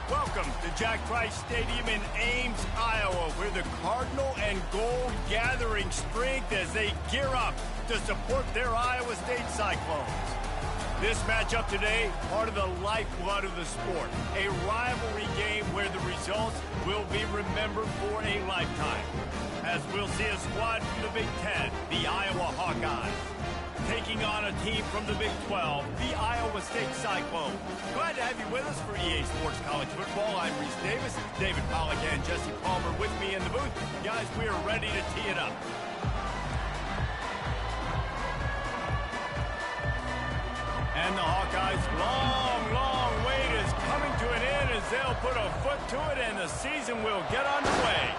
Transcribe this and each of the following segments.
Welcome to Jack Trice Stadium in Ames, Iowa, where the Cardinal and Gold gathering strength as they gear up to support their Iowa State Cyclones. This matchup today, part of the lifeblood of the sport, a rivalry game where the results will be remembered for a lifetime. As we'll see a squad from the Big Ten, the Iowa Hawkeyes, taking on a team from the Big 12, the Iowa State Cyclones. Glad to have you with us for EA Sports College Football. I'm Reese Davis, David Pollack and Jesse Palmer with me in the booth. Guys, we are ready to tee it up. And the Hawkeyes' long wait is coming to an end as they'll put a foot to it and the season will get underway.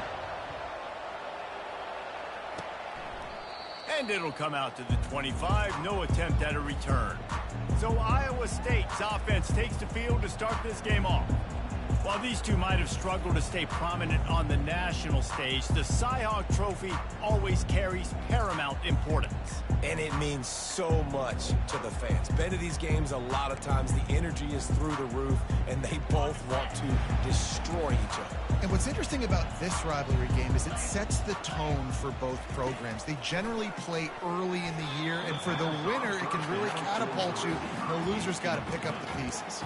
And it'll come out to the 25, no attempt at a return. So Iowa State's offense takes the field to start this game off. While these two might have struggled to stay prominent on the national stage, the Cy-Hawk Trophy always carries paramount importance. And it means so much to the fans. Been to these games a lot of times, the energy is through the roof, and they both want to destroy each other. And what's interesting about this rivalry game is it sets the tone for both programs. They generally play early in the year, and for the winner, it can really catapult you. The loser's got to pick up the pieces.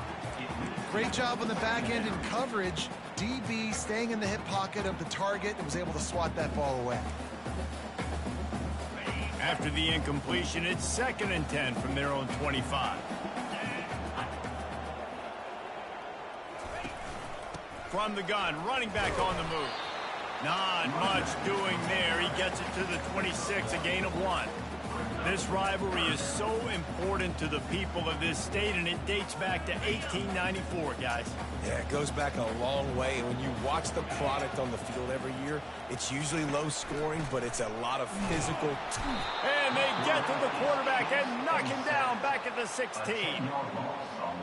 Great job on the back end in coverage. DB staying in the hip pocket of the target and was able to swat that ball away. After the incompletion, it's 2nd and 10 from their own 25. From the gun, running back on the move. Not much doing there. He gets it to the 26, a gain of 1. This rivalry is so important to the people of this state, and it dates back to 1894, guys. Yeah, it goes back a long way. And when you watch the product on the field every year, it's usually low scoring, but it's a lot of physical. And they get to the quarterback and knock him down back at the 16.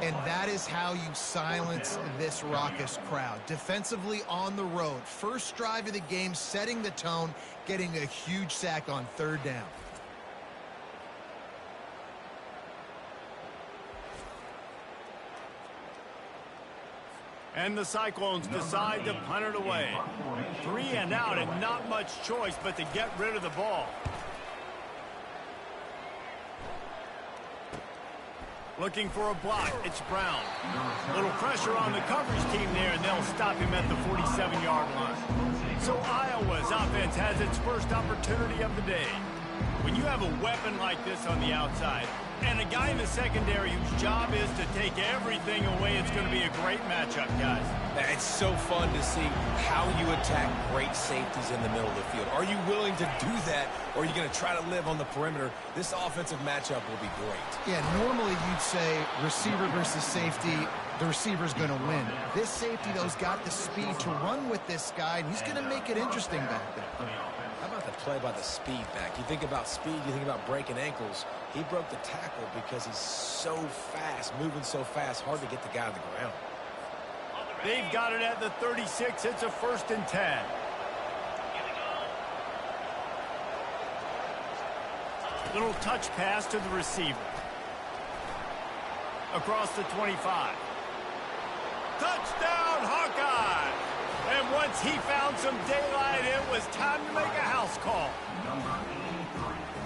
And that is how you silence this raucous crowd. Defensively on the road. First drive of the game, setting the tone, getting a huge sack on 3rd down. And the Cyclones decide to punt it away. 3 and out and not much choice but to get rid of the ball. Looking for a block. It's Brown. Little pressure on the coverage team there, and they'll stop him at the 47-yard line. So Iowa's offense has its first opportunity of the day. When you have a weapon like this on the outside, and a guy in the secondary whose job is to take everything away, it's going to be a great matchup, guys. It's so fun to see how you attack great safeties in the middle of the field. Are you willing to do that, or are you going to try to live on the perimeter? This offensive matchup will be great. Yeah, normally you'd say receiver versus safety, the receiver's going to win. This safety, though, has got the speed to run with this guy, and he's going to make it interesting back there. How about the play by the speed back? You think about speed, you think about breaking ankles. He broke the tackle because he's so fast, moving so fast, hard to get the guy on the ground. They've got it at the 36. It's a 1st and 10. Little touch pass to the receiver. Across the 25. Touchdown, Hawkeye! And once he found some daylight, it was time to make a house call.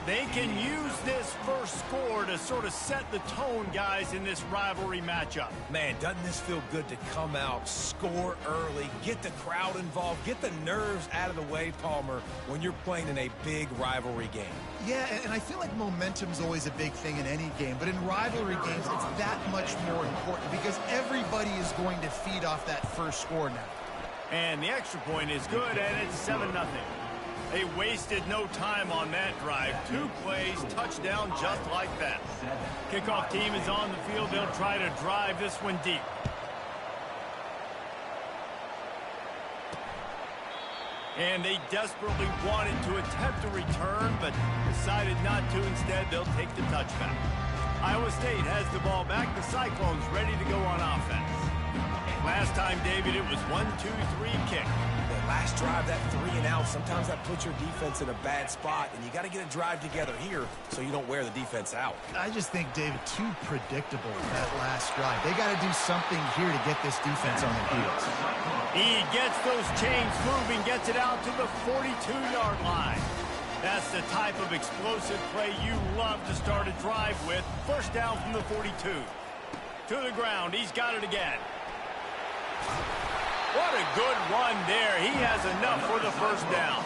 They can use this first score to sort of set the tone, guys, in this rivalry matchup. Man, doesn't this feel good to come out, score early, get the crowd involved, get the nerves out of the way, Palmer, when you're playing in a big rivalry game? Yeah, and I feel like momentum's always a big thing in any game, but in rivalry games, it's that much more important because everybody is going to feed off that first score now. And the extra point is good, and it's 7-0. They wasted no time on that drive. 2 plays, touchdown just like that. Kickoff team is on the field. They'll try to drive this one deep. And they desperately wanted to attempt a return, but decided not to. Instead, they'll take the touchback. Iowa State has the ball back. The Cyclones ready to go on offense. Last time, David, it was 1-2-3 kick. Last drive, that 3 and out, sometimes that puts your defense in a bad spot, and you got to get a drive together here so you don't wear the defense out. I just think, David, too predictable that last drive. They got to do something here to get this defense on their heels. He gets those chains moving, gets it out to the 42-yard line. That's the type of explosive play you love to start a drive with. First down from the 42. To the ground, he's got it again. What a good run there. He has enough for the first down.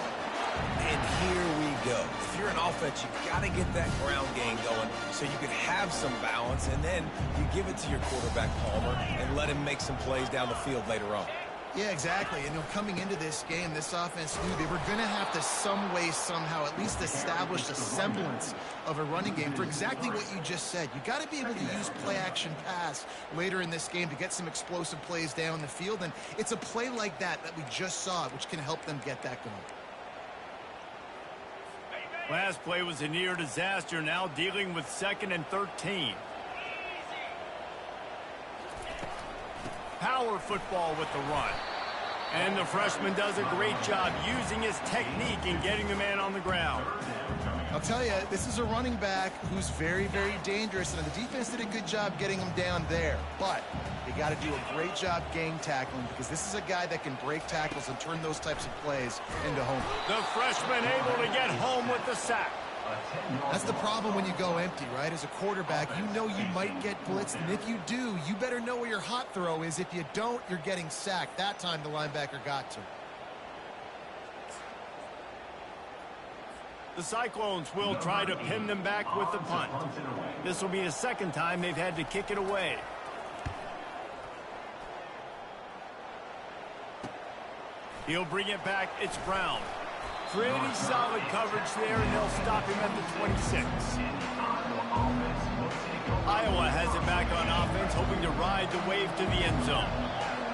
And here we go. If you're an offense, you got to get that ground game going so you can have some balance, and then you give it to your quarterback, Palmer, and let him make some plays down the field later on. Yeah, exactly. And coming into this game, this offense knew they were going to have to some way, somehow, at least establish a semblance of a running game for exactly what you just said. You got to be able to use play-action pass later in this game to get some explosive plays down the field. And it's a play like that we just saw, which can help them get that going. Last play was a near disaster. Now dealing with 2nd and 13. Power football with the run. And the freshman does a great job using his technique and getting the man on the ground. I'll tell you, this is a running back who's very, very dangerous, and the defense did a good job getting him down there. But they got to do a great job game tackling because this is a guy that can break tackles and turn those types of plays into home. The freshman able to get home with the sack. That's the problem when you go empty, right? As a quarterback, you know you might get blitzed, and if you do, you better know where your hot throw is. If you don't, you're getting sacked. That time the linebacker got to. The Cyclones will try to pin them back with the punt. This will be the 2nd time they've had to kick it away. He'll bring it back. It's Brown. Pretty solid coverage there, and they'll stop him at the 26. Iowa has it back on offense, hoping to ride the wave to the end zone.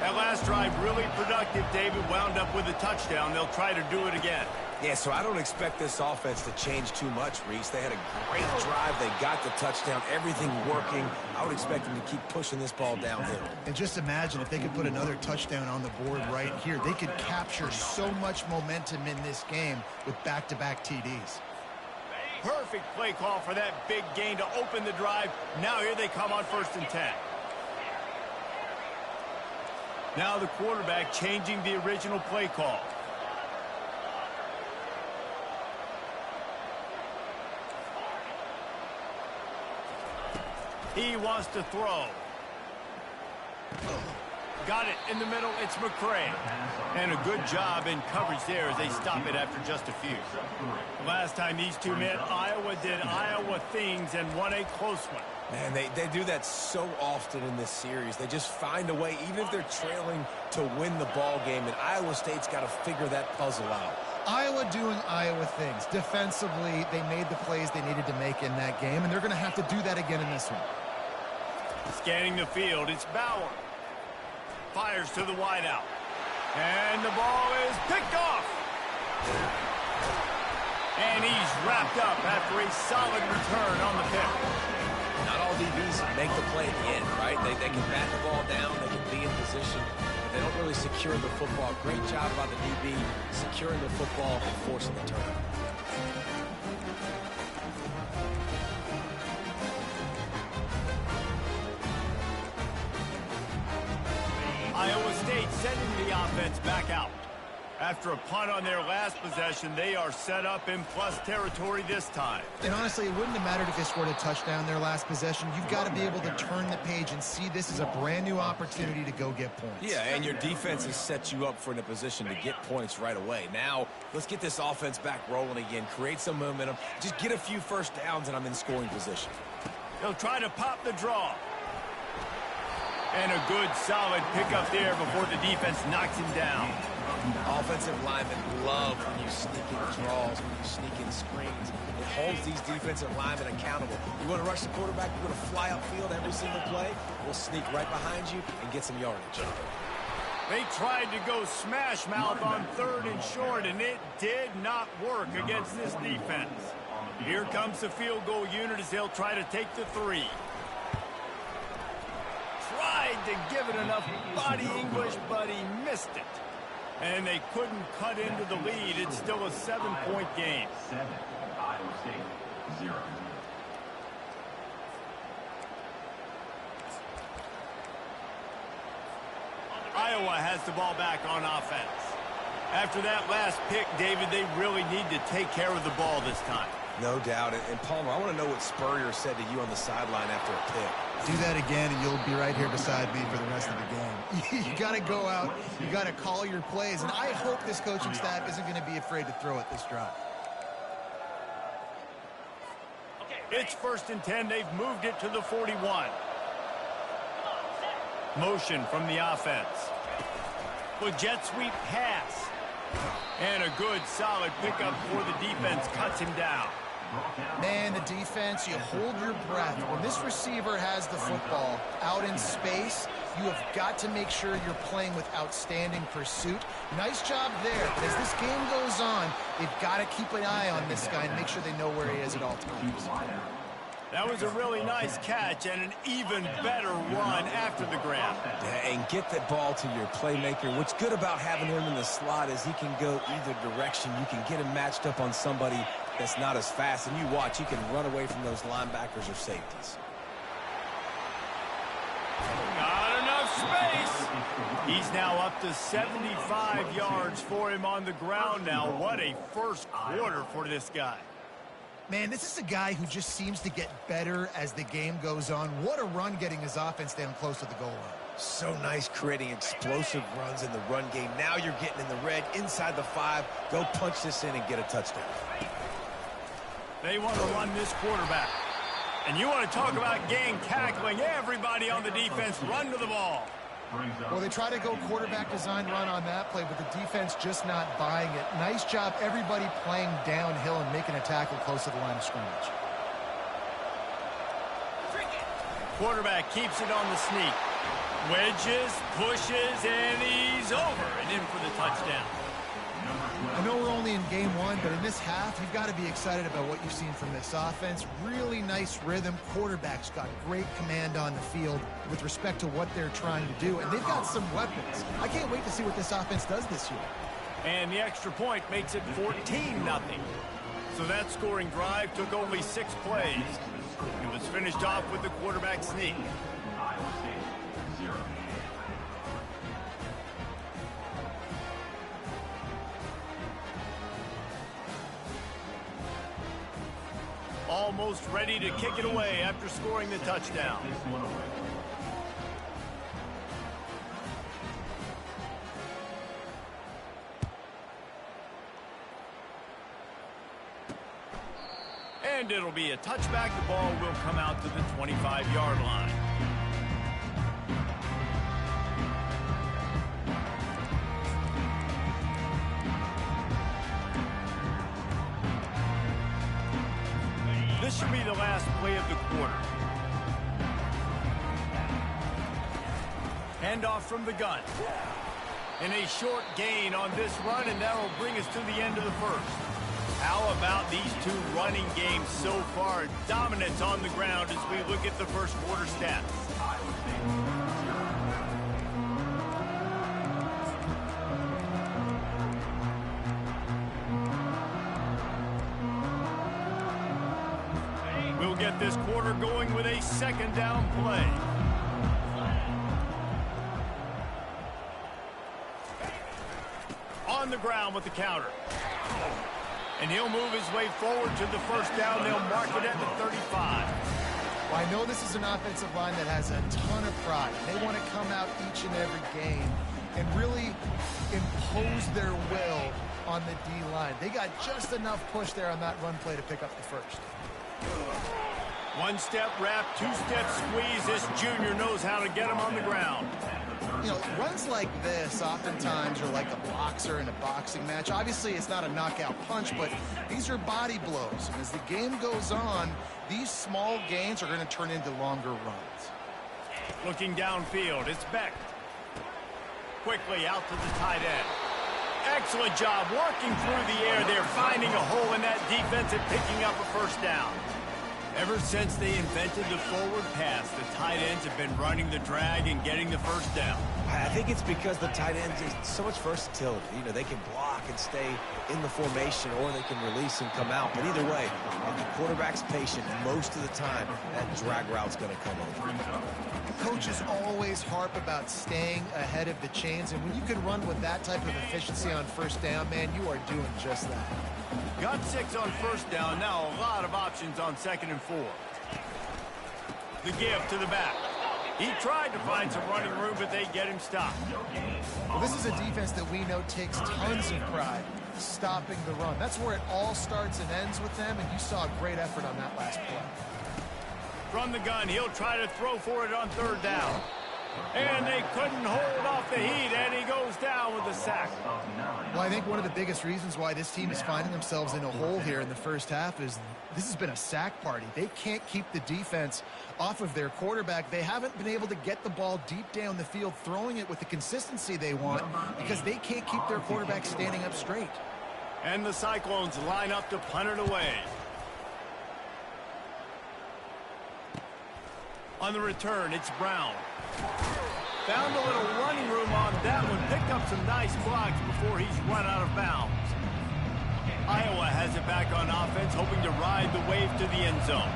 That last drive really productive. David wound up with a touchdown. They'll try to do it again. Yeah, so I don't expect this offense to change too much, Reese. They had a great drive. They got the touchdown. Everything working. I would expect them to keep pushing this ball downhill. And just imagine if they could put another touchdown on the board right here. They could capture so much momentum in this game with back-to-back TDs. Perfect play call for that big gain to open the drive. Now here they come on 1st and 10. Now the quarterback changing the original play call. He wants to throw. Got it in the middle. It's McCray. And a good job in coverage there as they stop it after just a few. Last time these two met, Iowa did Iowa things and won a close one. Man, they do that so often in this series. They just find a way, even if they're trailing, to win the ball game. And Iowa State's got to figure that puzzle out. Iowa doing Iowa things. Defensively, they made the plays they needed to make in that game, and they're going to have to do that again in this one. Scanning the field, it's Bauer. Fires to the wideout. And the ball is picked off. And he's wrapped up after a solid return on the pick. Not all DBs make the play at the end, right? They can bat the ball down, they can be in position, but they don't really secure the football. Great job by the DB securing the football and forcing the turnover. State sending the offense back out. After a punt on their last possession, they are set up in plus territory this time. And honestly, it wouldn't have mattered if they scored a touchdown their last possession. You've got to be able to turn the page and see this as a brand new opportunity to go get points. Yeah, and your defense has set you up for in a position to get points right away. Now, let's get this offense back rolling again, create some momentum, just get a few first downs, and I'm in scoring position. They'll try to pop the draw. And a good, solid pickup there before the defense knocks him down. Offensive linemen love when you sneak in draws, when you sneak in screens. It holds these defensive linemen accountable. You want to rush the quarterback, you're going to fly upfield every single play. We'll sneak right behind you and get some yardage. They tried to go smash mouth on 3rd and short, and it did not work against this defense. Here comes the field goal unit as they'll try to take the 3. Tried to give it enough body English, but he missed it. And they couldn't cut into the lead. It's still a 7-point game. 7, Iowa State, 0. Iowa has the ball back on offense. After that last pick, David, they really need to take care of the ball this time. No doubt. And Palmer, I want to know what Spurrier said to you on the sideline after a pick. Do that again, and you'll be right here beside me for the rest of the game. You got to go out. You got to call your plays, and I hope this coaching staff isn't going to be afraid to throw it this drive. It's 1st and 10. They've moved it to the 41. Motion from the offense. With jet sweep pass. And a good, solid pickup for the defense cuts him down. Man, the defense, you hold your breath. When this receiver has the football out in space, you have got to make sure you're playing with outstanding pursuit. Nice job there. But as this game goes on, they've got to keep an eye on this guy and make sure they know where he is at all times. That was a really nice catch and an even better run after the grab. Yeah, and get that ball to your playmaker. What's good about having him in the slot is he can go either direction. You can get him matched up on somebody that's not as fast, and you watch, he can run away from those linebackers or safeties. Not enough space. He's now up to 75 yards for him on the ground now. What a first quarter for this guy. Man, this is a guy who just seems to get better as the game goes on. What a run getting his offense down close to the goal line. So nice creating explosive runs in the run game. Now you're getting in the red, inside the 5. Go punch this in and get a touchdown. They want to run this quarterback. And you want to talk about gang tackling. Everybody on the defense run to the ball. Well, they try to go quarterback design run on that play, but the defense just not buying it. Nice job, everybody playing downhill and making a tackle close to the line of scrimmage. Quarterback keeps it on the sneak. Wedges, pushes, and he's over and in for the touchdown. I know we're only in game 1, but in this half, you've got to be excited about what you've seen from this offense. Really nice rhythm. Quarterback's got great command on the field with respect to what they're trying to do, and they've got some weapons. I can't wait to see what this offense does this year. And the extra point makes it 14-0. So that scoring drive took only 6 plays. It was finished off with the quarterback sneak. Iowa State, 0. Almost ready to kick it away after scoring the touchdown. This one away. And it'll be a touchback. The ball will come out to the 25-yard line. This should be the last play of the quarter. Handoff from the gun. And a short gain on this run, and that will bring us to the end of the first. How about these two running games so far? Dominance on the ground as we look at the first quarter stats. We'll get this quarter going with a second down play. on the ground with the counter. And he'll move his way forward to the first down. They'll mark it at the 35. Well, I know this is an offensive line that has a ton of pride. They want to come out each and every game and really impose their will on the D-line. They got just enough push there on that run play to pick up the first. One-step wrap, two-step squeeze. This junior knows how to get him on the ground. You know, runs like this oftentimes are like a boxer in a boxing match. Obviously, it's not a knockout punch, but these are body blows. And as the game goes on, these small gains are going to turn into longer runs. Looking downfield, it's Beck. Quickly out to the tight end. Excellent job working through the air there, finding a hole in that defense and picking up a first down. Ever since they invented the forward pass, the tight ends have been running the drag and getting the first down. I think it's because the tight ends is so much versatility. You know, they can block and stay in the formation, or they can release and come out. But either way, if the quarterback's patient, most of the time, that drag route's going to come over. Coaches always harp about staying ahead of the chains, and when you can run with that type of efficiency on first down, man, you are doing just that. Got 6 on first down. Now a lot of options on 2nd and 4. The give to the back. He tried to find some running room, but they get him stopped. Well, this is a defense that we know takes tons of pride stopping the run. That's where it all starts and ends with them, and you saw a great effort on that last play. From the gun, he'll try to throw for it on 3rd down. And they couldn't hold off the heat, and he goes down with a sack. Well, I think one of the biggest reasons why this team is finding themselves in a hole here in the first half is this has been a sack party. They can't keep the defense off of their quarterback. They haven't been able to get the ball deep down the field, throwing it with the consistency they want because they can't keep their quarterback standing up straight. And the Cyclones line up to punt it away. On the return, it's Brown. Found a little running room on that one. Picked up some nice blocks before he's run out of bounds. Iowa has it back on offense, hoping to ride the wave to the end zone.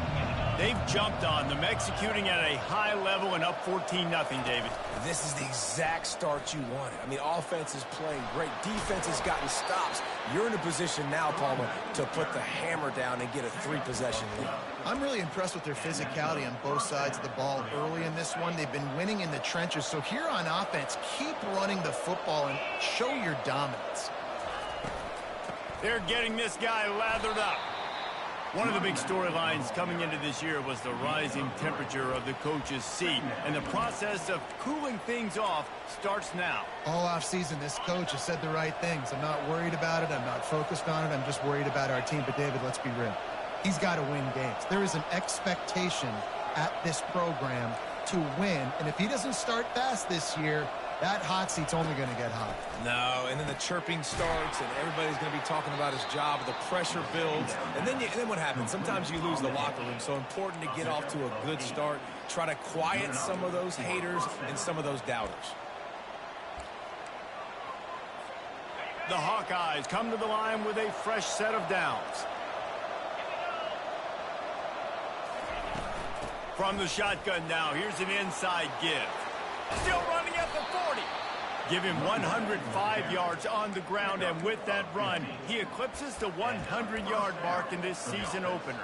They've jumped on them, executing at a high level and up 14-0, David. This is the exact start you wanted. I mean, offense is playing great. Defense has gotten stops. You're in a position now, Palmer, to put the hammer down and get a 3-possession lead. I'm really impressed with their physicality on both sides of the ball early in this one. They've been winning in the trenches. So here on offense, keep running the football and show your dominance. They're getting this guy lathered up. One of the big storylines coming into this year was the rising temperature of the coach's seat, and the process of cooling things off starts now. All offseason, this coach has said the right things. I'm not worried about it. I'm not focused on it. I'm just worried about our team. But, David, let's be real. He's got to win games. There is an expectation at this program to win, and if he doesn't start fast this year, that hot seat's only going to get hot. No, and then the chirping starts, and everybody's going to be talking about his job. The pressure builds, and then what happens? Sometimes you lose the locker room, so important to get off to a good start. Try to quiet some of those haters and some of those doubters. The Hawkeyes come to the line with a fresh set of downs. From the shotgun now, here's an inside give. Still running at the 40. Give him 105 yards on the ground, and with that run, he eclipses the 100-yard mark in this season opener.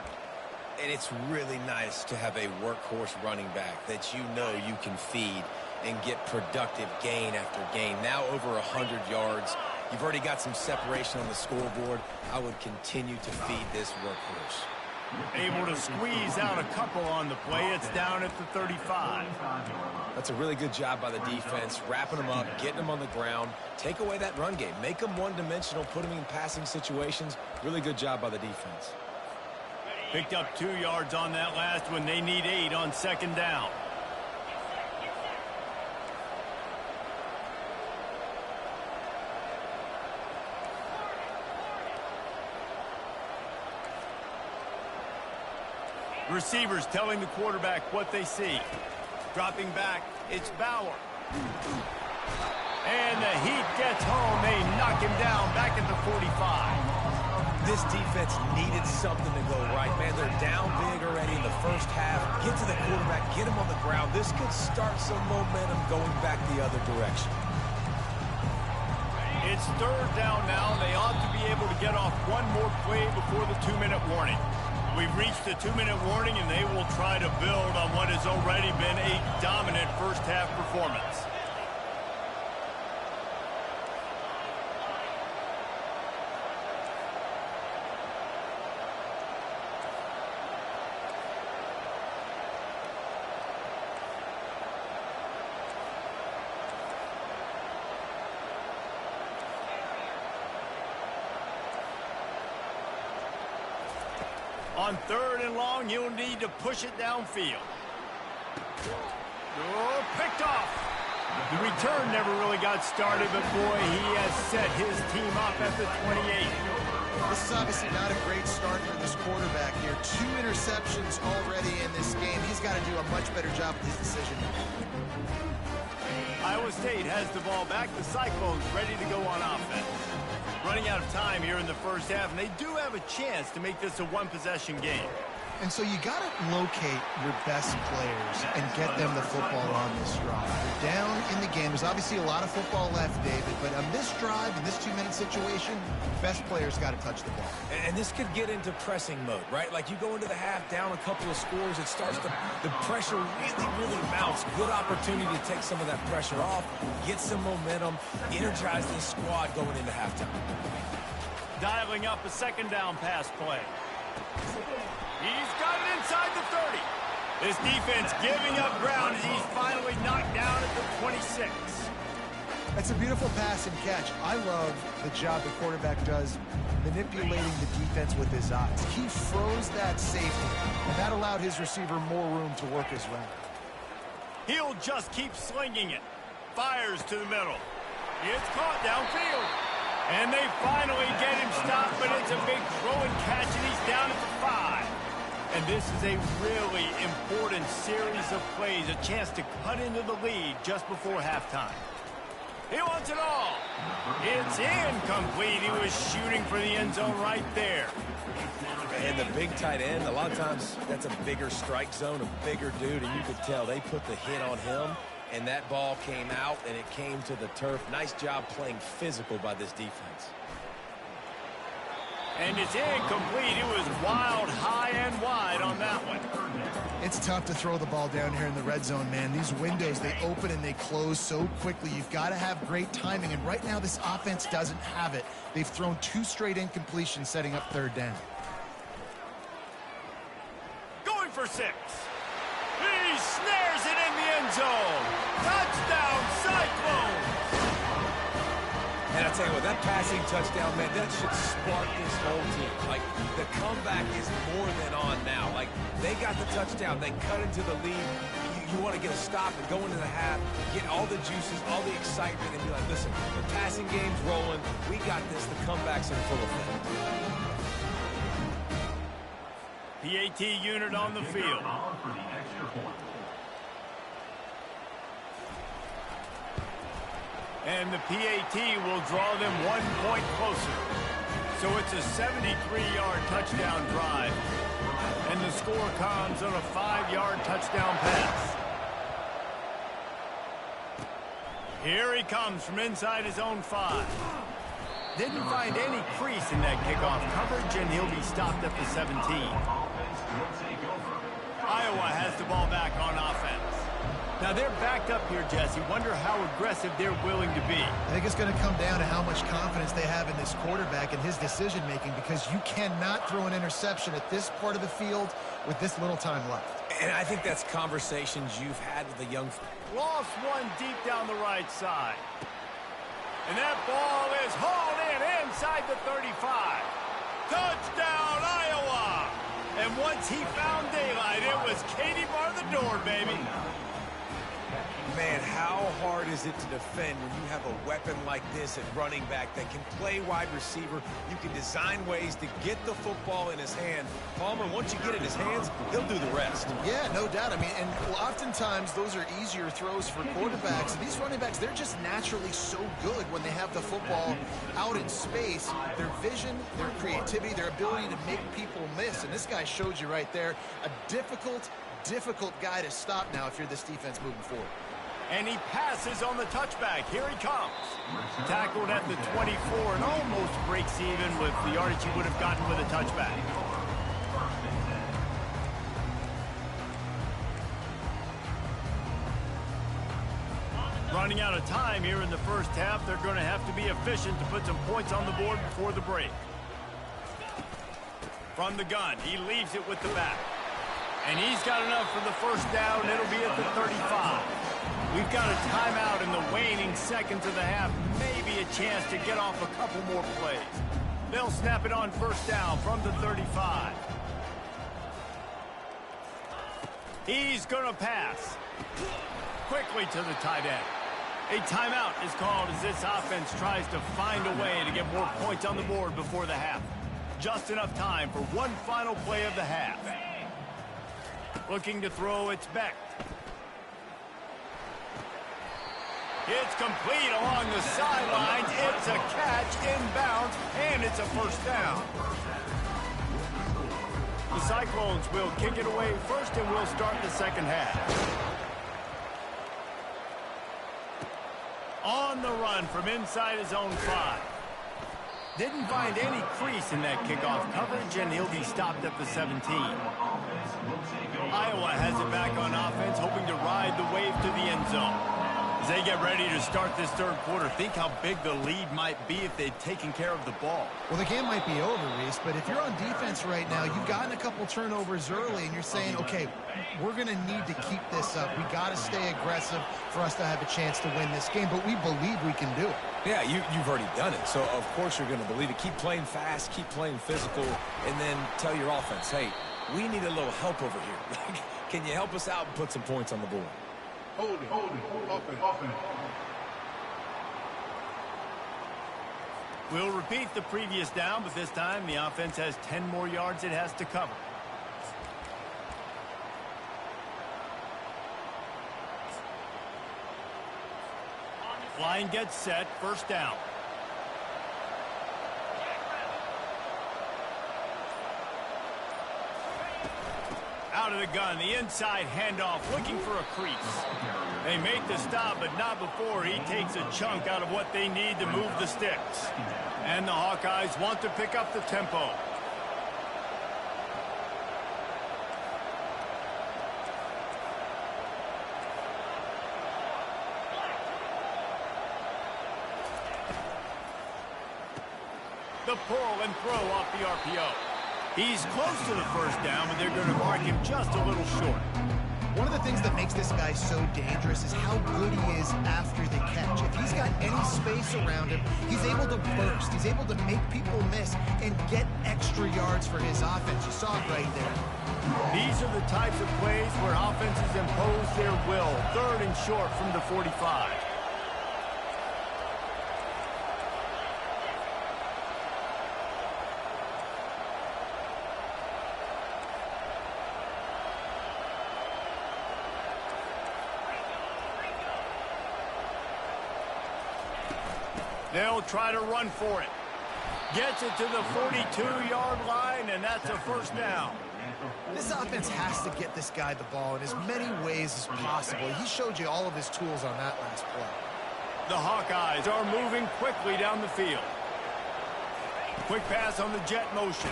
And it's really nice to have a workhorse running back that you know you can feed and get productive gain after gain. Now over 100 yards. You've already got some separation on the scoreboard. I would continue to feed this workhorse. Able to squeeze out a couple on the play. It's down at the 35. That's a really good job by the defense, wrapping them up, getting them on the ground. Take away that run game. Make them one-dimensional, put them in passing situations. Really good job by the defense. Picked up 2 yards on that last one. They need 8 on 2nd down. Receivers telling the quarterback what they see. Dropping back, it's Bauer. And the heat gets home. They knock him down back at the 45. This defense needed something to go right, man. They're down big already in the first half. Get to the quarterback, get him on the ground. This could start some momentum going back the other direction. It's It's third down now, and they ought to be able to get off one more play before the 2-minute warning. We've reached the 2-minute warning, and they will try to build on what has already been a dominant first-half performance. On third and long, you'll need to push it downfield. Oh, picked off. The return never really got started, but boy, he has set his team up at the 28. This is obviously not a great start for this quarterback here. 2 interceptions already in this game. He's got to do a much better job with his decision. Iowa State has the ball back. The Cyclones ready to go on offense. Running out of time here in the first half, and they do have a chance to make this a one-possession game. And so you got to locate your best players and get them the football on this drive. They're down in the game. There's obviously a lot of football left, David, but on this drive, in this 2-minute situation, best players got to touch the ball. And this could get into pressing mode, right? Like you go into the half down a couple of scores, it starts to, the pressure really mounts. Good opportunity to take some of that pressure off, get some momentum, energize this squad going into halftime. Dialing up a second down pass play. He's got it inside the 30. This defense giving up ground as he's finally knocked down at the 26. That's a beautiful pass and catch. I love the job the quarterback does manipulating the defense with his eyes. He froze that safety, and that allowed his receiver more room to work his route. He'll just keep slinging it. Fires to the middle. It's caught downfield. And they finally get him stopped, but it's a big throw and catch, and he's down at the 5. And this is a really important series of plays, a chance to cut into the lead just before halftime. He wants it all. It's incomplete. He was shooting for the end zone right there. And the big tight end, a lot of times that's a bigger strike zone, a bigger dude, and you could tell they put the hit on him, and that ball came out, and it came to the turf. Nice job playing physical by this defense. And it's incomplete. It was wild, high and wide on that one. It's tough to throw the ball down here in the red zone, man. These windows, they open and they close so quickly. You've got to have great timing, and right now this offense doesn't have it. They've thrown 2 straight incompletions setting up third down. Going for 6. He snares it in the end zone. Touchdown, Cyclones! And I tell you what, that passing touchdown, man, that should spark this whole team. Like, the comeback is more than on now. Like, they got the touchdown. They cut into the lead. You want to get a stop and go into the half, get all the juices, all the excitement, and be like, listen, the passing game's rolling. We got this. The comeback's in full effect. PAT unit on the field. And the PAT will draw them 1 point closer. So it's a 73-yard touchdown drive. And the score comes on a 5-yard touchdown pass. Here he comes from inside his own 5. Didn't find any crease in that kickoff coverage, and he'll be stopped at the 17. Iowa has the ball back on offense. Now they're backed up here, Jesse. Wonder how aggressive they're willing to be. I think it's going to come down to how much confidence they have in this quarterback and his decision-making, because you cannot throw an interception at this part of the field with this little time left. And I think that's conversations you've had with the young... Lost one deep down the right side. And that ball is hauled in inside the 35. Touchdown, Iowa! And once he found daylight, it was Katie bar the door, baby. Man, how hard is it to defend when you have a weapon like this at running back that can play wide receiver? You can design ways to get the football in his hand. Palmer, once you get it in his hands, he'll do the rest. Yeah, no doubt. I mean, and oftentimes those are easier throws for quarterbacks. These running backs, they're just naturally so good when they have the football out in space. Their vision, their creativity, their ability to make people miss. And this guy showed you right there, a difficult guy to stop now if you're this defense moving forward. And he passes on the touchback. Here he comes. Tackled at the 24 and almost breaks even with the yardage he would have gotten with a touchback. Running out of time here in the first half. They're going to have to be efficient to put some points on the board before the break. From the gun, he leaves it with the back. And he's got enough for the first down. It'll be at the 35. We've got a timeout in the waning seconds of the half. Maybe a chance to get off a couple more plays. They'll snap it on first down from the 35. He's going to pass. Quickly to the tight end. A timeout is called as this offense tries to find a way to get more points on the board before the half. Just enough time for one final play of the half. Looking to throw, it's Beck. It's complete along the sidelines. It's a catch inbounds, and it's a first down. The Cyclones will kick it away first, and we'll start the second half. On the run from inside his own 5. Didn't find any crease in that kickoff coverage, and he'll be stopped at the 17. Iowa has it back on offense, hoping to ride the wave to the end zone. As they get ready to start this third quarter, think how big the lead might be if they'd taken care of the ball. Well, the game might be over, Reese, but if you're on defense right now, you've gotten a couple turnovers early, and you're saying, okay, we're going to need to keep this up. We got to stay aggressive for us to have a chance to win this game, but we believe we can do it. Yeah, you've already done it, so of course you're going to believe it. Keep playing fast, keep playing physical, and then tell your offense, hey, we need a little help over here. Can you help us out and put some points on the board? Hold it, open. We'll repeat the previous down, but this time the offense has 10 more yards it has to cover. Line gets set, first down. Out of the gun, the inside handoff, looking for a crease. They make the stop, but not before he takes a chunk out of what they need to move the sticks. And the Hawkeyes want to pick up the tempo. The pull and throw off the RPO. He's close to the first down, but they're going to mark him just a little short. One of the things that makes this guy so dangerous is how good he is after the catch. If he's got any space around him, he's able to burst. He's able to make people miss and get extra yards for his offense. You saw it right there. These are the types of plays where offenses impose their will. Third and short from the 45. They'll try to run for it. Gets it to the 42-yard line, and that's a first down. This offense has to get this guy the ball in as many ways as possible. He showed you all of his tools on that last play. The Hawkeyes are moving quickly down the field. Quick pass on the jet motion.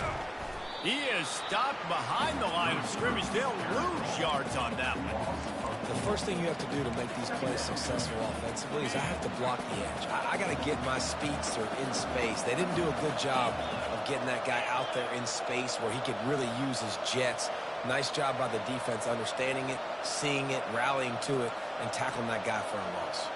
He is stopped behind the line of scrimmage. They'll lose yards on that one. The first thing you have to do to make these plays successful offensively is I have to block the edge. I got to get my speedster in space. They didn't do a good job of getting that guy out there in space where he could really use his jets. Nice job by the defense understanding it, seeing it, rallying to it, and tackling that guy for a loss.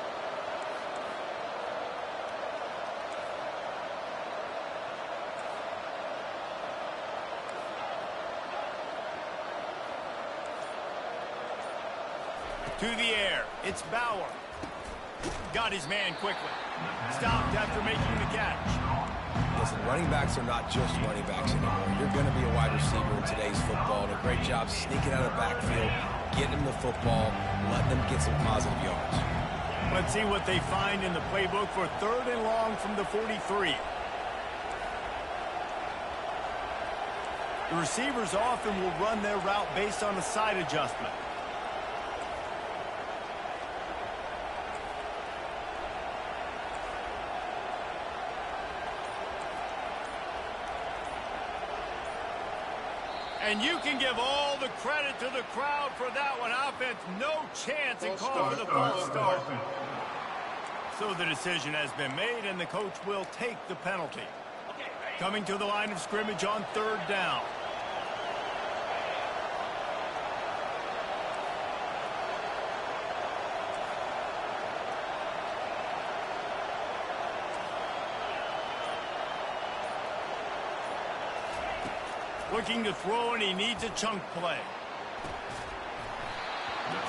To the air, it's Bauer. Got his man quickly. Stopped after making the catch. Listen, running backs are not just running backs anymore. You're going to be a wide receiver in today's football. And a great job sneaking out of the backfield, getting them the football, letting them get some positive yards. Let's see what they find in the playbook for third and long from the 43. The receivers often will run their route based on a side adjustment. And you can give all the credit to the crowd for that one. Offense, no chance and call for the false start. So the decision has been made, and the coach will take the penalty. Coming to the line of scrimmage on 3rd down. Looking to throw, and he needs a chunk play.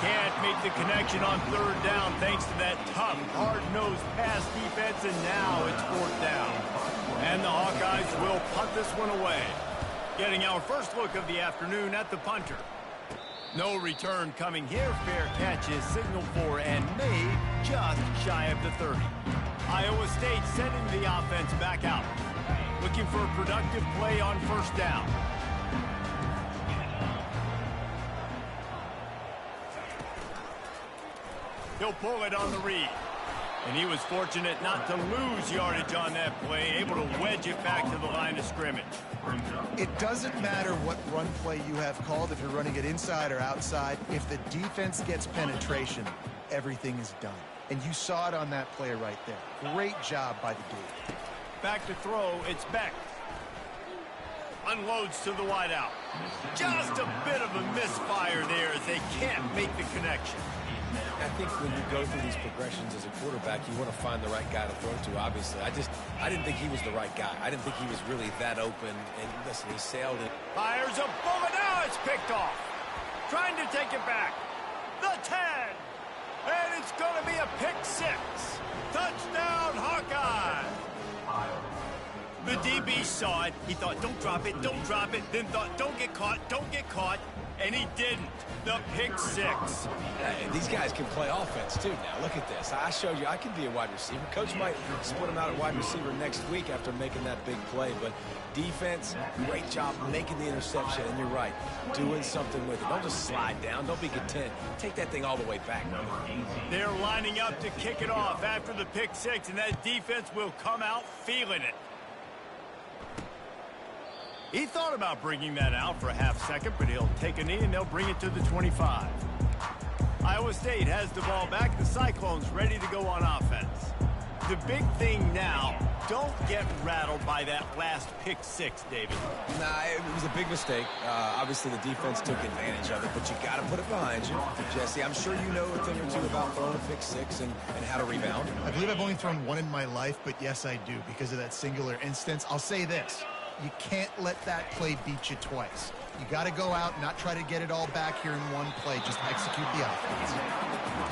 Can't make the connection on 3rd down thanks to that tough, hard-nosed pass defense, and now it's 4th down. And the Hawkeyes will punt this one away. Getting our first look of the afternoon at the punter. No return coming here. Fair catch is signaled for and made just shy of the 30. Iowa State sending the offense back out. Looking for a productive play on 1st down. He'll pull it on the read. And he was fortunate not to lose yardage on that play, able to wedge it back to the line of scrimmage. It doesn't matter what run play you have called, if you're running it inside or outside. If the defense gets penetration, everything is done. And you saw it on that play right there. Great job by the D. Back to throw, it's Beck. Unloads to the wideout. Just a bit of a misfire there as they can't make the connection. I think when you go through these progressions as a quarterback, you want to find the right guy to throw to, obviously. I didn't think he was the right guy. I didn't think he was really that open. And listen, he sailed it. Fires a bullet. Now it's picked off. Trying to take it back. The 10. And it's going to be a pick 6. Touchdown, Hawkeye. The DB saw it. He thought, don't drop it, don't drop it. Then thought, don't get caught, don't get caught. And he didn't. The pick 6. And these guys can play offense, too. Now, look at this. I showed you I can be a wide receiver. Coach might split him out at wide receiver next week after making that big play. But defense, great job making the interception. And you're right, doing something with it. Don't just slide down. Don't be content. Take that thing all the way back. They're lining up to kick it off after the pick 6, and that defense will come out feeling it. He thought about bringing that out for a half second, but he'll take a knee and they'll bring it to the 25. Iowa State has the ball back. The Cyclones ready to go on offense. The big thing now, don't get rattled by that last pick 6, David. Nah, it was a big mistake. Obviously, the defense took advantage of it, but you got to put it behind you. Jesse, I'm sure you know a thing or two about throwing a pick 6 and how to rebound. I believe I've only thrown one in my life, but yes, I do because of that singular instance. I'll say this. You can't let that play beat you twice. You got to go out and not try to get it all back here in one play. Just execute the offense.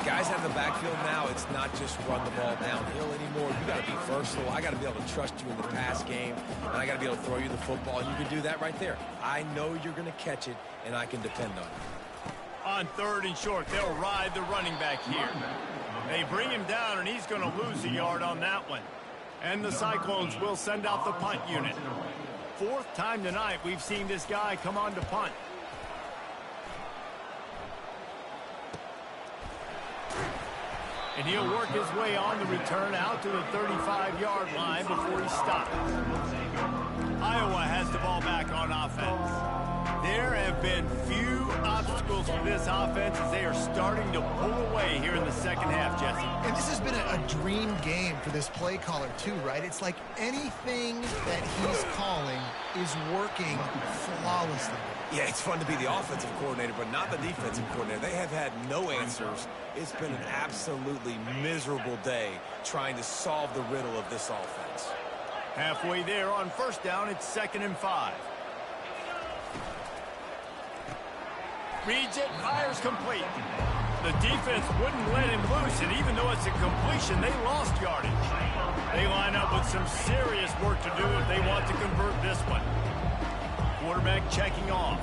Guys out of the backfield now, it's not just run the ball downhill anymore. You got to be versatile. I got to be able to trust you in the pass game, and I got to be able to throw you the football, and you can do that right there. I know you're going to catch it, and I can depend on it. On 3rd and short, they'll ride the running back here. They bring him down, and he's going to lose a yard on that one. And the Cyclones will send out the punt unit. 4th time tonight we've seen this guy come on to punt. And he'll work his way on the return out to the 35-yard line before he stops. Iowa has the ball back on offense. There have been few obstacles for this offense as they are starting to pull away here in the second half, Jesse. And this has been a dream game for this play caller, too, right? It's like anything that he's calling is working flawlessly. Yeah, it's fun to be the offensive coordinator, but not the defensive coordinator. They have had no answers. It's been an absolutely miserable day trying to solve the riddle of this offense. Halfway there on 1st down, it's 2nd and 5. Reads it, fires complete. The defense wouldn't let him loose, and even though it's a completion, they lost yardage. They line up with some serious work to do if they want to convert this one. Quarterback checking off.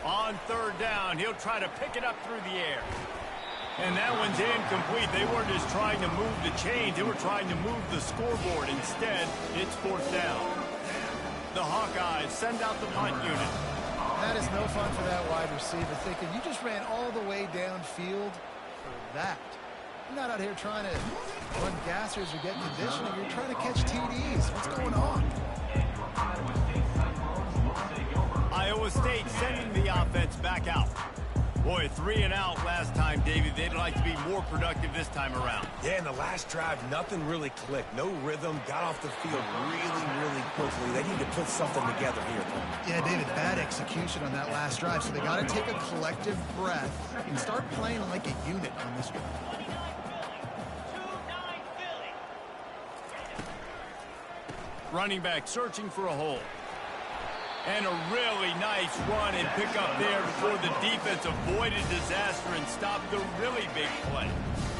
On 3rd down, he'll try to pick it up through the air. And that one's incomplete. They weren't just trying to move the chains. They were trying to move the scoreboard. Instead, it's 4th down. The Hawkeyes send out the punt unit. That is no fun for that wide receiver, thinking you just ran all the way downfield for that. You're not out here trying to When gassers are getting conditioning, you're trying to catch TDs. What's going on? Iowa State sending the offense back out. Boy, 3 and out last time, David. They'd like to be more productive this time around. Yeah, in the last drive, nothing really clicked. No rhythm, got off the field really quickly. They need to put something together here. Yeah, David, bad execution on that last drive, so they got to take a collective breath and start playing like a unit on this one. Running back searching for a hole. And a really nice run and pick up there before the defense avoided disaster and stopped the really big play.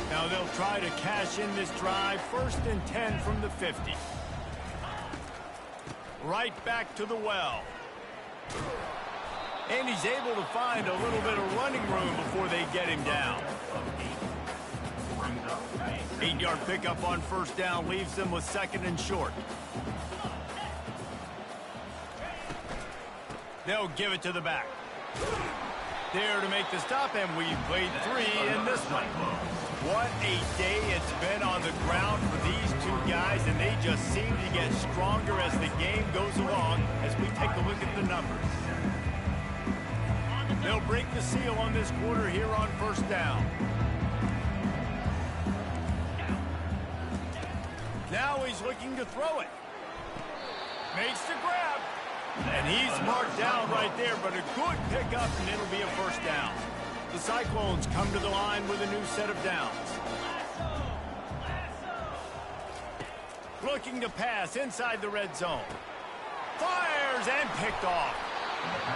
Now they'll try to cash in this drive. 1st and 10 from the 50. Right back to the well. And he's able to find a little bit of running room before they get him down. 8-yard pickup on 1st down leaves them with 2nd and short. They'll give it to the back. There to make the stop, and we've played 3 in this one. What a day it's been on the ground for these two guys, and they just seem to get stronger as the game goes along as we take a look at the numbers. They'll break the seal on this quarter here on 1st down. Now he's looking to throw it. Makes the grab. And he's marked down right there, but a good pickup, and it'll be a 1st down. The Cyclones come to the line with a new set of downs. Looking to pass inside the red zone. Fires and picked off.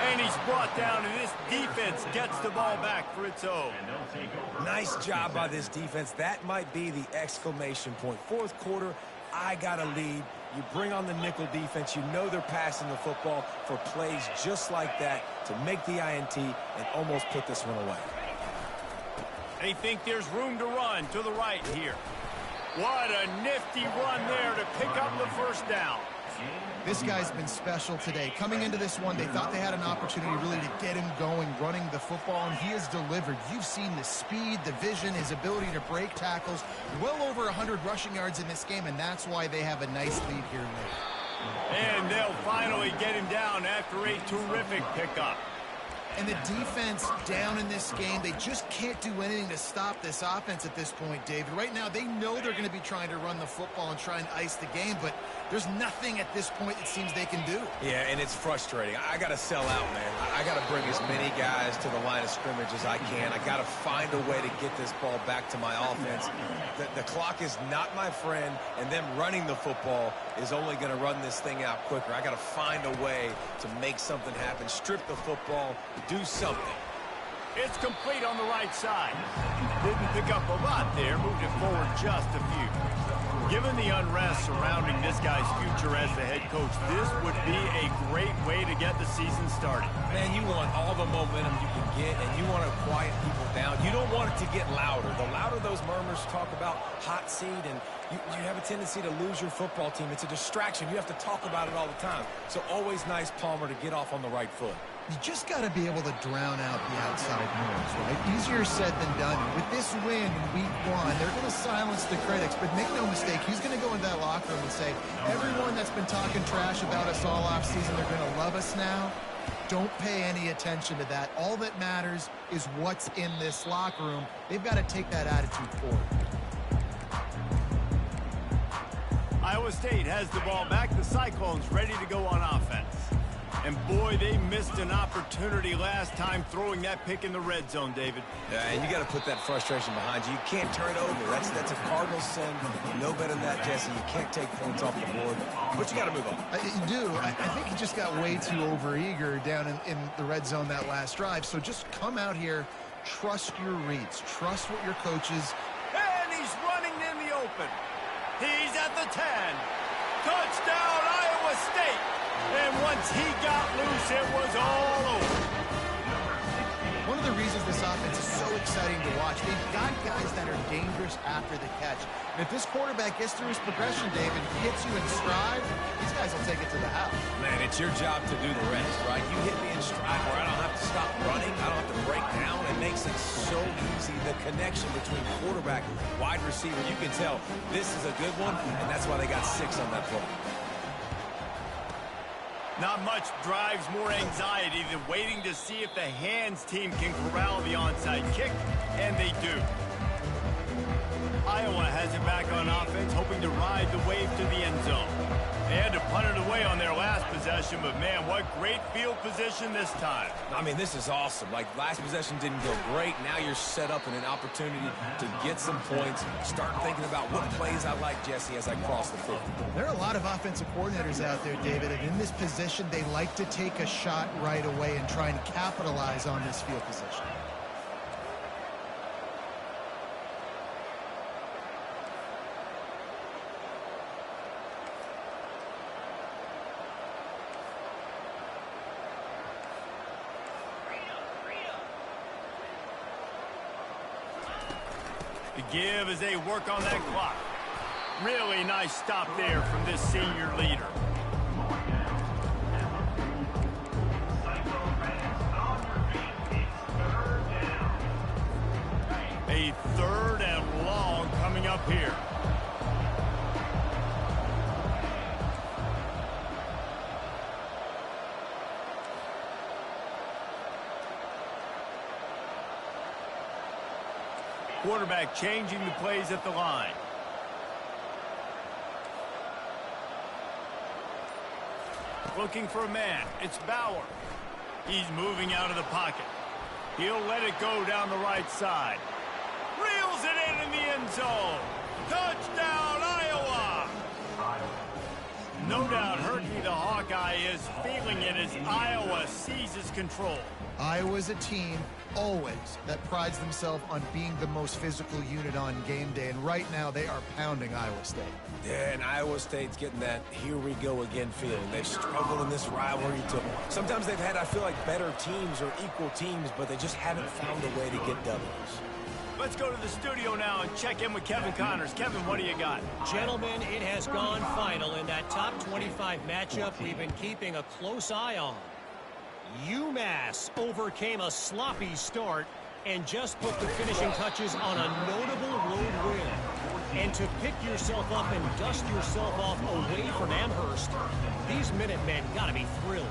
And he's brought down, and this defense gets the ball back for its own. Nice job by this defense. That might be the exclamation point. 4th quarter, I got a lead. You bring on the nickel defense. You know they're passing the football for plays just like that to make the INT and almost put this one away. They think there's room to run to the right here. What a nifty run there to pick up the 1st down. This guy's been special today. Coming into this one, they thought they had an opportunity really to get him going, running the football, and he has delivered. You've seen the speed, the vision, his ability to break tackles. Well over 100 rushing yards in this game, and that's why they have a nice lead here late. And they'll finally get him down after a terrific pickup. And the defense down in this game, they just can't do anything to stop this offense at this point, David. Right now, they know they're going to be trying to run the football and try and ice the game, but there's nothing at this point it seems they can do. Yeah, and it's frustrating. I got to sell out, man. I got to bring as many guys to the line of scrimmage as I can. I got to find a way to get this ball back to my offense. The clock is not my friend, and them running the football is only going to run this thing out quicker. I got to find a way to make something happen, strip the football, do something. It's complete on the right side. Didn't pick up a lot there, moved it forward just a few. Given the unrest surrounding this guy's future as the head coach, this would be a great way to get the season started. Man, you want all the momentum you can get, and you want to quiet people down. You don't want it to get louder. The louder those murmurs talk about hot seat, and you have a tendency to lose your football team. It's a distraction. You have to talk about it all the time. So always nice, Palmer, to get off on the right foot. You just got to be able to drown out the outside noise, right? Easier said than done. With this win in week 1, they're going to silence the critics, but make no mistake, he's going to go into that locker room and say, everyone that's been talking trash about us all offseason, they're going to love us now. Don't pay any attention to that. All that matters is what's in this locker room. They've got to take that attitude forward. Iowa State has the ball back. The Cyclones ready to go on offense. And boy, they missed an opportunity last time throwing that pick in the red zone, David. Yeah, and you got to put that frustration behind you. You can't turn it over. That's a Cardinal sin. You know better than that, Jesse. You can't take points off the board. But you got to move on. You do. I think he just got way too overeager down in the red zone that last drive. So just come out here, trust your reads, trust what your coaches. And he's running in the open. He's at the 10. Touchdown, Iowa State. And once he got loose, it was all over. One of the reasons this offense is so exciting to watch, they've got guys that are dangerous after the catch. And if this quarterback gets through his progression, David, hits you in stride, these guys will take it to the house. Man, it's your job to do the rest, right? You hit me in stride where I don't have to stop running, I don't have to break down. It makes it so easy. The connection between quarterback, wide receiver, you can tell this is a good one, and that's why they got 6 on that play. Not much drives more anxiety than waiting to see if the hands team can corral the onside kick, and they do. Iowa has it back on offense, hoping to ride the wave to the end zone. They had to punt it away on their last possession, but man, what great field position this time. I mean, this is awesome. Like, last possession didn't go great. Now you're set up in an opportunity to get some points. Start thinking about what plays I like, Jesse, as I cross the field. There are a lot of offensive coordinators out there, David, and in this position, they like to take a shot right away and try and capitalize on this field position. The give as they work on that clock. Really nice stop there from this senior leader. A 3rd and long coming up here. Quarterback changing the plays at the line. Looking for a man. It's Bauer. He's moving out of the pocket. He'll let it go down the right side. Reels it in the end zone. Touchdown, Iowa! No doubt Herky the Hawkeye is feeling it as Iowa seizes control. Iowa's a team always that prides themselves on being the most physical unit on game day, and right now they are pounding Iowa State. Yeah, and Iowa State's getting that here we go again feeling. They've struggled in this rivalry too. Sometimes they've had, I feel like, better teams or equal teams, but they just haven't found a way to get W's. Let's go to the studio now and check in with Kevin Connors. Kevin, what do you got? Gentlemen, it has gone final in that top 25 matchup we've been keeping a close eye on. UMass overcame a sloppy start and just put the finishing touches on a notable road win. And to pick yourself up and dust yourself off away from Amherst, these Minutemen got to be thrilled.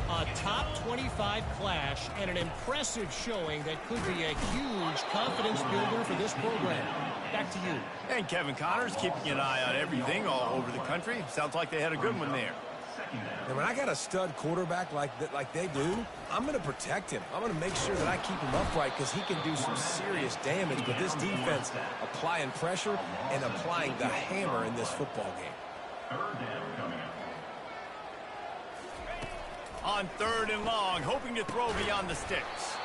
A top 25 clash and an impressive showing that could be a huge confidence builder for this program. Back to you. And Kevin Connors keeping an eye on everything all over the country. Sounds like they had a good one there. And when I got a stud quarterback like they do, I'm going to protect him. I'm going to make sure that I keep him upright because he can do some serious damage. But this defense applying pressure and applying the hammer in this football game. On 3rd and long, hoping to throw beyond the sticks.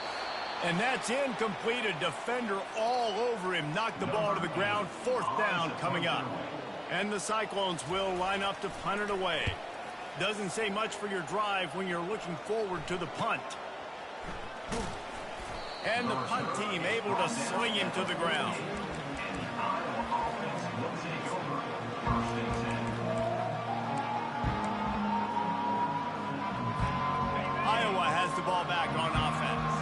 And that's incomplete. A defender all over him. Knocked the ball to the ground. 4th down coming up. And the Cyclones will line up to punt it away. Doesn't say much for your drive when you're looking forward to the punt. And the punt team able to sling him to the ground. Iowa has the ball back on offense.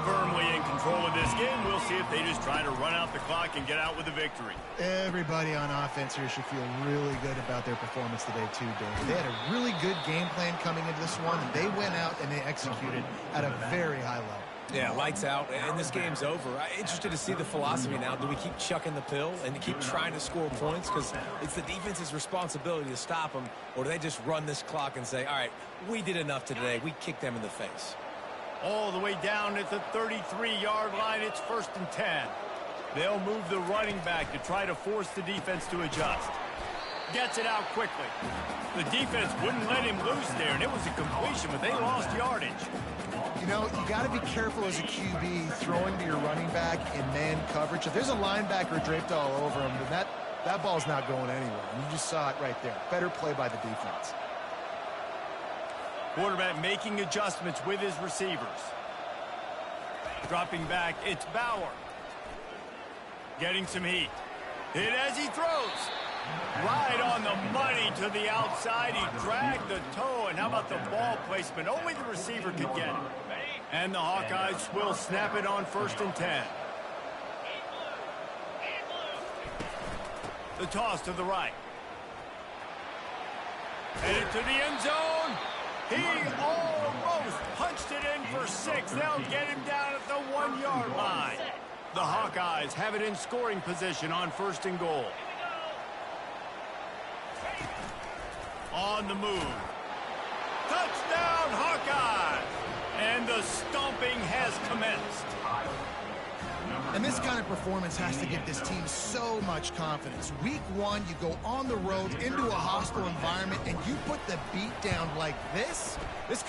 Firmly in control of this game. We'll see if they just try to run out the clock and get out with a victory. Everybody on offense here should feel really good about their performance today too, David. They had a really good game plan coming into this one, and they went out and they executed at a very high level. Yeah, lights out, and this game's over. I'm interested to see the philosophy now. Do we keep chucking the pill and keep trying to score points? Because it's the defense's responsibility to stop them, or do they just run this clock and say, all right, we did enough today. We kicked them in the face. All the way down at the 33-yard line, it's 1st and 10. They'll move the running back to try to force the defense to adjust. Gets it out quickly. The defense wouldn't let him loose there, and it was a completion, but they lost yardage. You know, you got to be careful as a QB throwing to your running back in man coverage. If there's a linebacker draped all over him, then that ball's not going anywhere. And you just saw it right there. Better play by the defense. Quarterback making adjustments with his receivers. Dropping back, it's Bauer. Getting some heat. Hit as he throws. Right on the money to the outside. He dragged the toe, and how about the ball placement? Only the receiver could get it. And the Hawkeyes will snap it on 1st and 10. The toss to the right. Headed to the end zone. He almost punched it in for 6. They'll get him down at the 1-yard line. The Hawkeyes have it in scoring position on 1st and goal. On the move. Touchdown, Hawkeye! And the stomping has commenced. And this kind of performance has to give this team so much confidence. Week 1, you go on the road into a hostile environment, and you put the beat down like this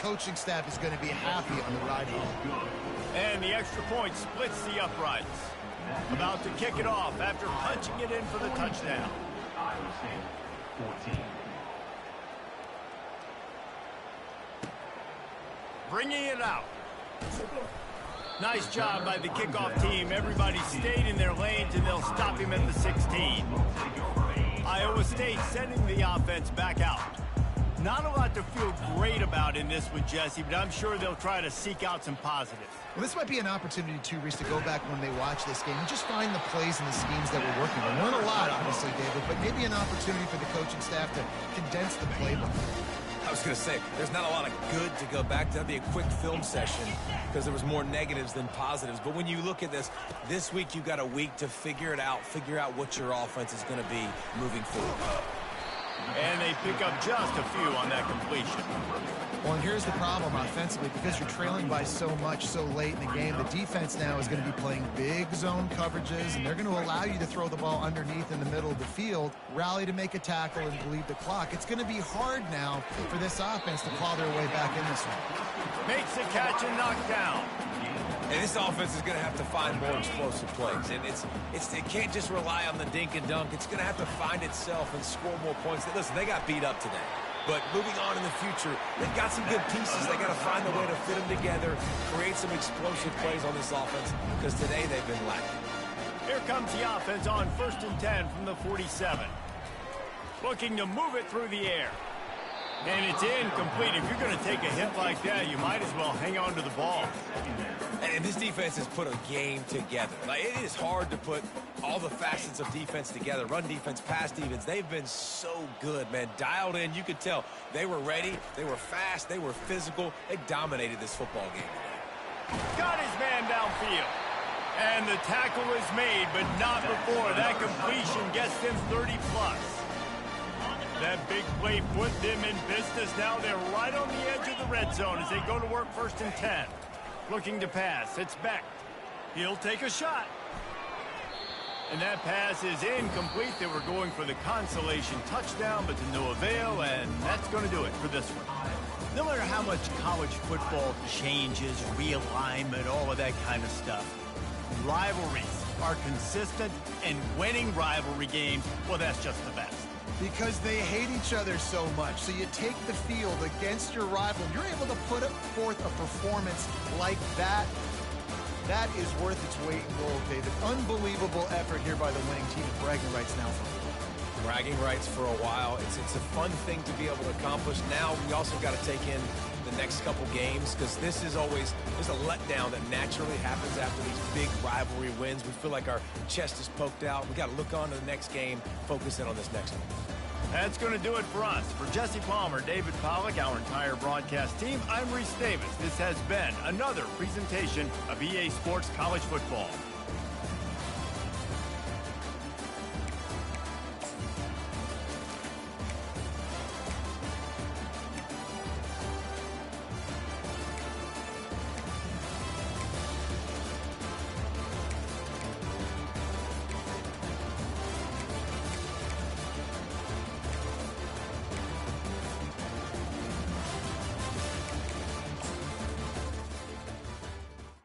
coaching staff is going to be happy on the ride home. And the extra point splits the uprights. About to kick it off after punching it in for the touchdown. Iowa State, 14. Bringing it out. Nice job by the kickoff team. Everybody stayed in their lanes, and they'll stop him at the 16. Iowa State sending the offense back out. Not a lot to feel great about in this one, Jesse, but I'm sure they'll try to seek out some positives. Well, this might be an opportunity, too, Reese, to go back when they watch this game and just find the plays and the schemes that were working. There weren't a lot, obviously, David, but maybe an opportunity for the coaching staff to condense the playbook. I was going to say, there's not a lot of good to go back to. That'd be a quick film session because there was more negatives than positives. But when you look at this week, you got a week to figure it out, figure out what your offense is going to be moving forward. And they pick up just a few on that completion. Well, and here's the problem offensively. Because you're trailing by so much so late in the game, the defense now is going to be playing big zone coverages, and they're going to allow you to throw the ball underneath in the middle of the field, rally to make a tackle, and bleed the clock. It's going to be hard now for this offense to claw their way back in this one. Makes the catch and knocked down. And this offense is going to have to find more explosive plays. And it can't just rely on the dink and dunk. It's going to have to find itself and score more points. Listen, they got beat up today. But moving on in the future, they've got some good pieces. They got to find a way to fit them together, create some explosive plays on this offense, because today they've been lacking. Here comes the offense on 1st and 10 from the 47. Looking to move it through the air. And it's incomplete. If you're going to take a hit like that, you might as well hang on to the ball. And this defense has put a game together. Like, it is hard to put all the facets of defense together. Run defense, pass defense. They've been so good, man. Dialed in. You could tell they were ready. They were fast. They were physical. They dominated this football game today. Got his man downfield. And the tackle is made, but not before. That completion gets them 30-plus. That big play put them in business. Now they're right on the edge of the red zone as they go to work 1st and 10. Looking to pass. It's Beck. He'll take a shot. And that pass is incomplete. They were going for the consolation touchdown, but to no avail, and that's going to do it for this one. No matter how much college football changes, realignment, all of that kind of stuff, rivalries are consistent, and winning rivalry games, well, that's just the best. Because they hate each other so much. So you take the field against your rival. You're able to put forth a performance like that. That is worth its weight in gold, David. Unbelievable effort here by the winning team. Bragging rights now for Bragging rights for a while. It's a fun thing to be able to accomplish. Now we also got to take in the next couple games, because this is always, there's a letdown that naturally happens after these big rivalry wins. We feel like our chest is poked out. We got to look on to the next game, focus in on this next one. That's going to do it for us. For Jesse Palmer, David Pollack, our entire broadcast team, I'm Reese Davis. This has been another presentation of EA Sports College Football.